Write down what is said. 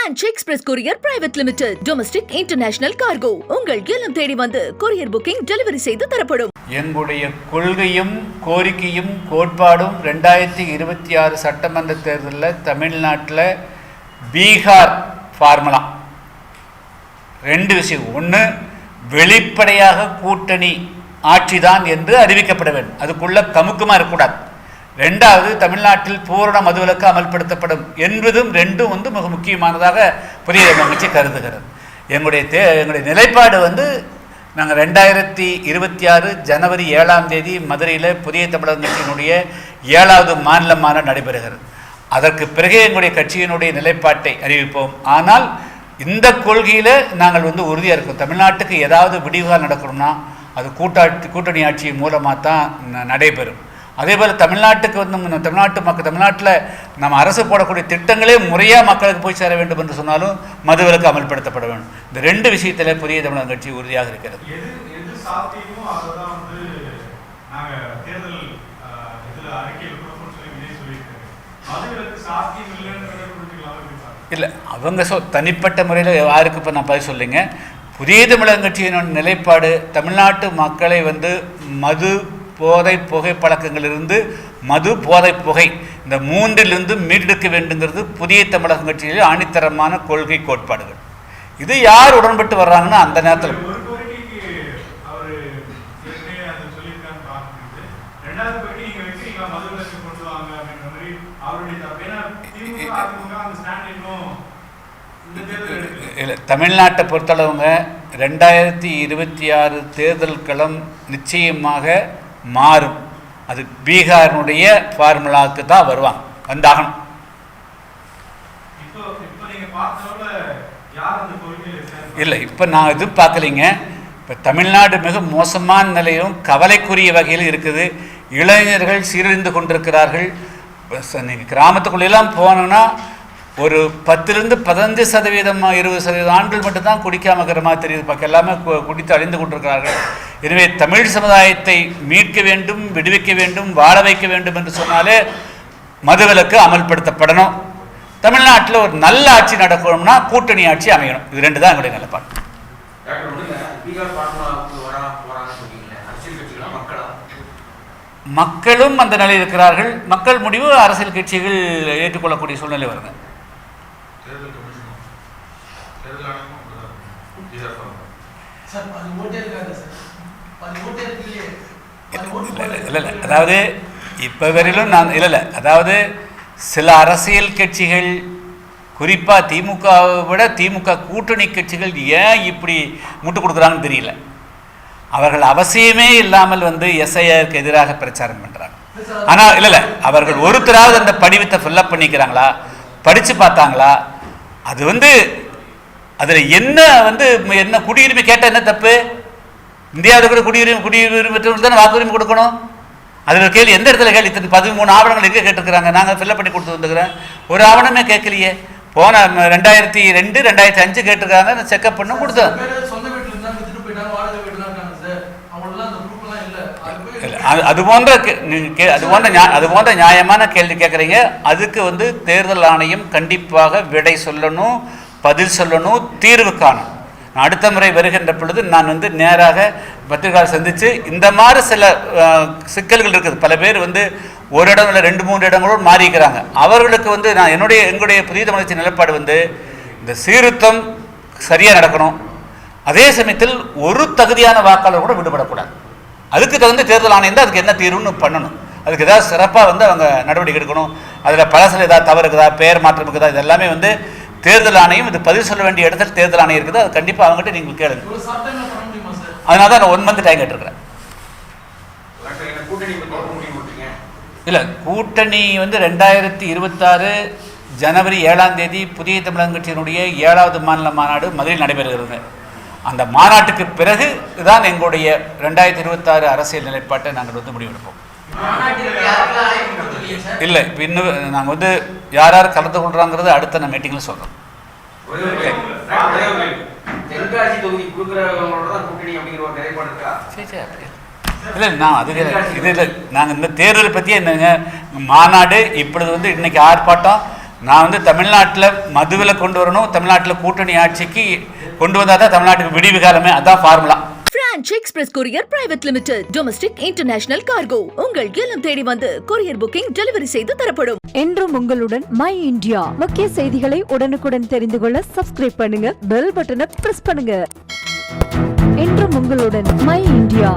Ranch Express Courier Private Limited. Domestic International Cargo. உங்கள் இல்லம் தேடி வந்து courier booking delivery செய்து தரப்படும். எங்களுடைய கொள்கையும் கோரிக்கையும் கோட்பாடும் 2026 சட்டமன்ற தேர்தலில் தமிழ்நாட்டில் பீகார் ஃபார்முலா ரெண்டு விஷயம். ஒன்று, வெளிப்படையாக கூட்டணி ஆட்சிதான் என்று அறிவிக்கப்பட வேண்டும், அதுக்குள்ள கமுக்கமாக இருக்கக்கூடாது. ரெண்டாவது, தமிழ்நாட்டில் பூரண மதுவிலக்கு அமல்படுத்தப்படும் என்பதும் ரெண்டும் மிக முக்கியமானதாக புதிய கட்சி கருதுகிறது. எங்களுடைய நிலைப்பாடு நாங்கள் 2026 ஜனவரி 7ஆம் தேதி மதுரையில் புதிய தமிழக கட்சியினுடைய 7வது மாநில மாநாடு நடைபெறுகிறது. அதற்கு பிறகு எங்களுடைய கட்சியினுடைய நிலைப்பாட்டை அறிவிப்போம். ஆனால் இந்த கொள்கையில் நாங்கள் உறுதியாக இருக்கோம். தமிழ்நாட்டுக்கு ஏதாவது விடிவுகால் நடக்கணும்னா அது கூட்டணி ஆட்சி மூலமாக தான் நடைபெறும். அதே போல் தமிழ்நாட்டுக்கு தமிழ்நாட்டில் நம்ம அரசு போடக்கூடிய திட்டங்களே முறையாக மக்களுக்கு போய் சேர வேண்டும் என்று சொன்னாலும் மதுவிலக்கு அமல்படுத்தப்பட வேண்டும். இந்த ரெண்டு விஷயத்தில் புதிய தமிழக கட்சி உறுதியாக இருக்கிறது. இல்லை, அவங்க தனிப்பட்ட முறையில் யாருக்கு இப்போ நான் பதில் சொல்லிங்க. புதிய தமிழக கட்சியினுடைய நிலைப்பாடு தமிழ்நாட்டு மக்களை மது போதை புகை பழக்கங்களிலிருந்து மது போதை புகை இந்த மூன்றிலிருந்து மீட்டெடுக்க வேண்டுங்கிறது புதிய தமிழக கட்சியிலே ஆணித்தரமான கொள்கை கோட்பாடுகள். இது யார் உடன்பட்டு வர்றாங்கன்னா அந்த நேரத்தில் இல்லை, தமிழ்நாட்டை பொறுத்தளவுங்க 2026 தேர்தல் களம் நிச்சயமாக மாறும். அது பீகாரினுடைய ஃபார்முலாவுக்கு தான் வந்தாகணும். இல்லை, இப்போ நான் எதுவும் பார்க்கலைங்க. இப்போ தமிழ்நாடு மிக மோசமான நிலையும் கவலைக்குரிய வகையில் இருக்குது. இளைஞர்கள் சீரழிந்து கொண்டிருக்கிறார்கள். நீங்கள் கிராமத்துக்குள்ளெல்லாம் போனோன்னா ஒரு 10லிருந்து 15% 20% ஆண்கள் மட்டும்தான் குடிக்காம இருக்கிற மாதிரி தெரியுது. பக்கம் எல்லாமே குடித்து அழிந்து கொண்டிருக்கிறார்கள். எனவே தமிழ் சமுதாயத்தை மீட்க வேண்டும், விடுவிக்க வேண்டும், வாழ வைக்க வேண்டும் என்று சொன்னாலே மதுவிலக்கு அமல்படுத்தப்படணும். தமிழ்நாட்டில் ஒரு நல்ல ஆட்சி நடக்கணும்னா கூட்டணி ஆட்சி அமையணும். இது ரெண்டு தான் எங்களுடைய நிலைப்பாடு. மக்களும் அந்த நிலையில் இருக்கிறார்கள். மக்கள் முடிவு அரசியல் கட்சிகள் ஏற்றுக்கொள்ளக்கூடிய சூழ்நிலை வருது. இல்லை, அதாவது இப்போ வரையிலும் நான் இல்லை, அதாவது சில அரசியல் கட்சிகள் குறிப்பாக திமுகவை விட திமுக கூட்டணி கட்சிகள் ஏன் இப்படி முட்டு கொடுக்குறாங்கன்னு தெரியல. அவர்கள் அவசியமே இல்லாமல் எஸ்ஐஆருக்கு எதிராக பிரச்சாரம் பண்ணுறாங்க. ஆனால் இல்லை, அவர்கள் ஒருத்தராவது அந்த படிவத்தை ஃபில்லப் பண்ணிக்கிறாங்களா, படித்து பார்த்தாங்களா? அது அதில் என்ன குடியுரிமை கேட்டால் என்ன தப்பு? இந்தியாவில் கூட குடியுரிமை தானே வாக்குரிமை கொடுக்கணும். அதில் கேள்வி எந்த இடத்துல கேள்வி? 13 ஆவணங்கள் எங்கே கேட்டிருக்கிறாங்க? நாங்கள் ஃபில்லப் பண்ணி கொடுத்து வந்துக்கிறேன். ஒரு ஆவணமே கேட்கலையே. போன 2002 2005 கேட்டிருக்காங்க, செக்அப் பண்ண கொடுத்தோம். அது போன்ற நியாயமான கேள்வி கேட்குறீங்க. அதுக்கு தேர்தல் ஆணையம் கண்டிப்பாக விடை சொல்லணும், பதில் சொல்லணும், தீர்வு காணும். அடுத்த முறை வருகின்ற பொழுது நான் நேராக பத்திரிகையாளர் சந்தித்து இந்த மாதிரி சில சிக்கல்கள் இருக்குது. பல பேர் ஒரு இடம் இல்லை 2-3 இடங்களோடு மாறிக்கிறாங்க. அவர்களுக்கு நான் எங்களுடைய புதிய தமிழக நிலைப்பாடு இந்த சீர்திருத்தம் சரியாக நடக்கணும். அதே சமயத்தில் ஒரு தகுதியான வாக்காளர் கூட விடுபடக்கூடாது. அதுக்கு தகுந்த தேர்தல் ஆணையம் தான் அதுக்கு என்ன தீர்வுன்னு பண்ணணும். அதுக்கு ஏதாவது சிறப்பாக அவங்க நடவடிக்கை எடுக்கணும். அதில் பழசில் ஏதாவது தவறு இருக்குதா, பெயர் மாற்றம் இருக்குதா, இது எல்லாமே தேர்தல் ஆணையம் இது பதில் சொல்ல வேண்டிய இடத்துல தேர்தல் ஆணையம் இருக்குது. அது கண்டிப்பாக அவங்ககிட்ட நீங்கள் கேளுங்க. அதனால தான் நான் 1 மந்த் டைம் கேட்டிருக்கிறேன். இல்லை, கூட்டணி 2026 ஜனவரி 7ஆம் தேதி புதிய தமிழக கட்சியினுடைய 7வது மாநில மாநாடு மதுரையில் நடைபெறுகிறது. அந்த மாநாட்டுக்கு பிறகு தான் எங்களுடைய 2026 அரசியல் நிலைப்பாட்டை நாங்கள் முடிவெடுப்போம். இல்லை, இன்னும் நாங்கள் யார் கலந்து கொள்றாங்கிறது அடுத்த நான் மீட்டிங்கில் சொல்கிறோம். இல்லை, நான் அது இது இல்லை. நாங்கள் இந்த தேர்தலை பற்றி என்னங்க மாநாடு இப்பொழுது இன்னைக்கு ஆர்ப்பாட்டம் நான் வந்து தமிழ்நாட்டில் மதுவில கொண்டு வரணும், தமிழ்நாட்டில் கூட்டணி ஆட்சிக்கு கொண்டு வந்தால் தான் தமிழ்நாட்டுக்கு விடிவு காலமே. அதான் formula. Branch express courier private limited domestic international cargo உங்கள் இல்லம் தேடி வந்து கொரியர் புக்கிங் டெலிவரி செய்து தரப்படும். என்றும் உங்களுடன் மை இந்தியா. முக்கிய செய்திகளை உடனுக்குடன் தெரிந்து கொள்ள சப்ஸ்கிரைப் பண்ணுங்க, பெல் பட்டனை பிரஸ் பண்ணுங்க. என்றும் உங்களுடன் மை இந்தியா.